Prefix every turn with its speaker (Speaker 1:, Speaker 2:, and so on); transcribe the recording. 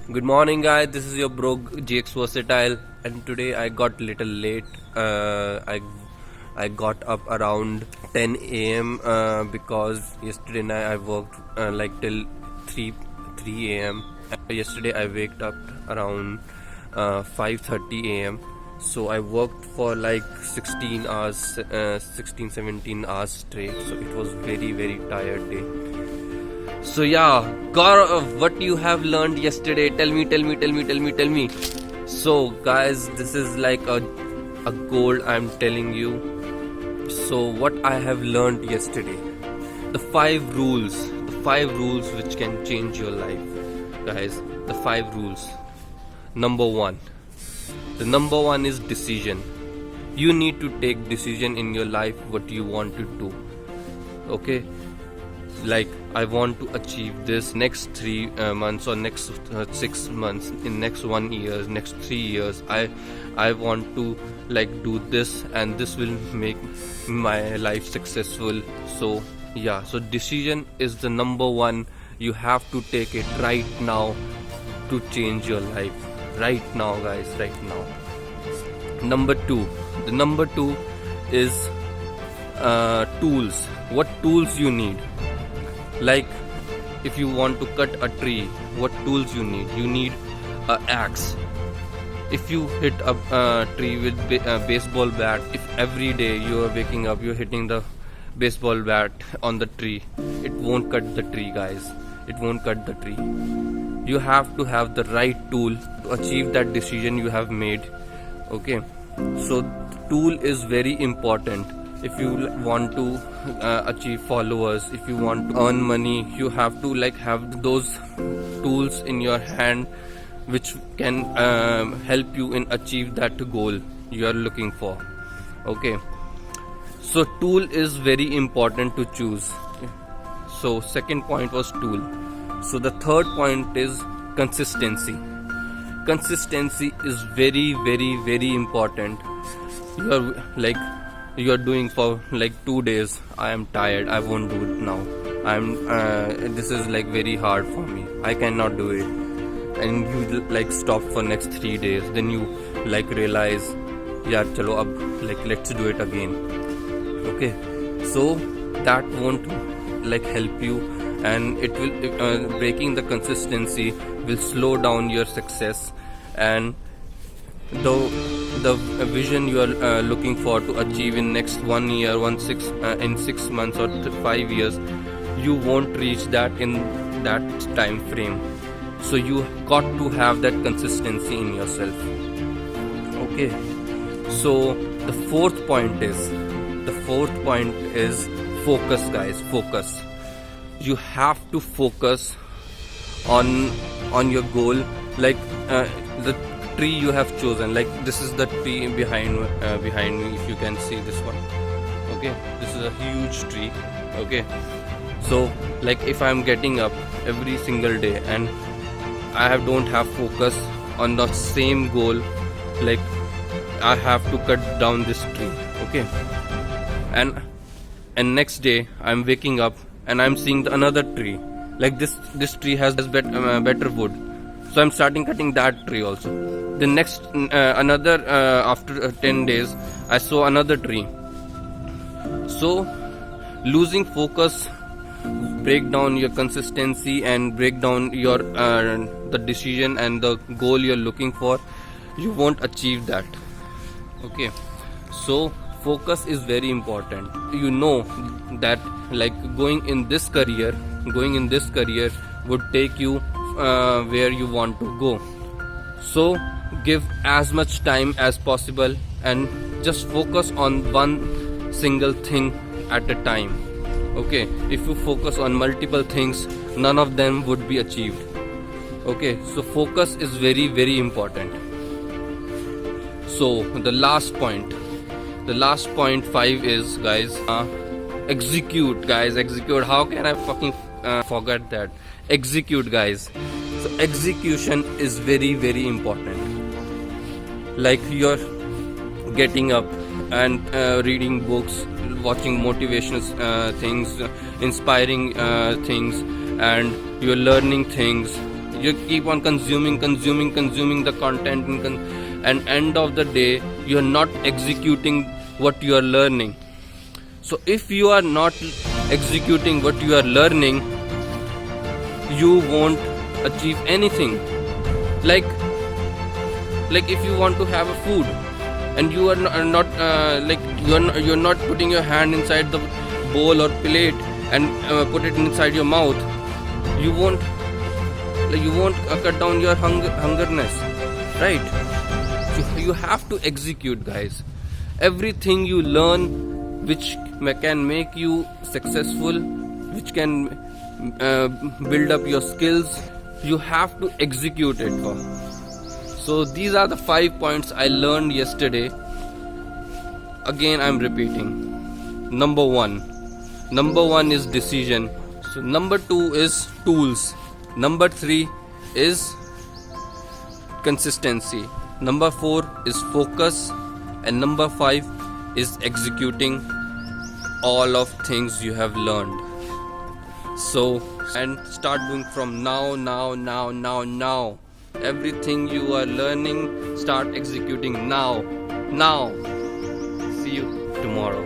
Speaker 1: Good morning, guys. This is your bro JX Versatile, and today I got little late. I got up around 10 a.m. Because yesterday night I worked like till 3 a.m. Yesterday I waked up around 5:30 a.m. So I worked for like 16 hours, 17 hours straight. So it was very tired day. So yeah, what you have learned yesterday? Tell me. So guys, this is like a goal I'm telling you. So what I have learned yesterday, the five rules which can change your life, guys. The 5 rules. The number one is decision. You need to take decision in your life what you want to do. Okay, like I want to achieve this next 3 months or next 6 months, in next 1 year, next 3 years. I want to like do this, and this will make my life successful. So yeah, so decision is the number one. You have to take it right now to change your life. Right now, guys, right now. Number two is tools. What tools you need? Like if you want to cut a tree, what tools you need? You need an axe. If you hit a tree with a baseball bat, if every day you are waking up, you're hitting the baseball bat on the tree, it won't cut the tree, guys. It won't cut the tree. You have to have the right tool to achieve that decision you have made. Okay, so tool is very important. If you want to achieve followers, if you want to earn money, you have to like have those tools in your hand which can help you in achieve that goal you are looking for. Okay, so tool is very important to choose. So second point was tool. So the third point is consistency. Consistency is very important. You are doing for like 2 days. I am tired, I won't do it now. This is like very hard for me, I cannot do it. And you like stop for next 3 days, then you like realize, yeah, chalo ab, like let's do it again. Okay, so that won't like help you, and it will breaking the consistency will slow down your success. And the vision you are looking for to achieve in next 1 year, in 6 months or 5 years, you won't reach that in that time frame. So you got to have that consistency in yourself. Okay, so the fourth point is focus, guys. Focus. You have to focus on your goal. Like the tree you have chosen, like this is the tree behind me, if you can see this one. Okay, this is a huge tree. Okay, so like if I'm getting up every single day and don't have focus on the same goal, like I have to cut down this tree. Okay, and next day I'm waking up and I'm seeing another tree, like this tree has better wood, so I'm starting cutting that tree also. The next another after 10 days I saw another tree. So losing focus break down your consistency and break down your the decision and the goal you're looking for. You won't achieve that. Okay, so focus is very important. You know that like going in this career would take you where you want to go. So give as much time as possible and just focus on one single thing at a time. Okay, if you focus on multiple things, none of them would be achieved. Okay, so focus is very important. So the last point 5 is, guys, execute, guys. Execute. How can I fucking forget that? Execute, guys. So execution is very important. Like you're getting up and reading books, watching motivational things, inspiring things, and you're learning things. You keep on consuming the content, and end of the day you are not executing what you are learning. So if you are not executing what you are learning, you won't achieve anything. Like if you want to have a food and you are not you're not putting your hand inside the bowl or plate and put it inside your mouth, you won't cut down your hungerness, right? So you have to execute, guys. Everything you learn which can make you successful, which can build up your skills, you have to execute it for. So these are the 5 points I learned yesterday. Again, I'm repeating. Number one is decision. So number 2 is tools. Number 3 is consistency. Number 4 is focus. And number 5 is executing all of things you have learned. So, and start doing from now. Everything you are learning, start executing now. See you tomorrow.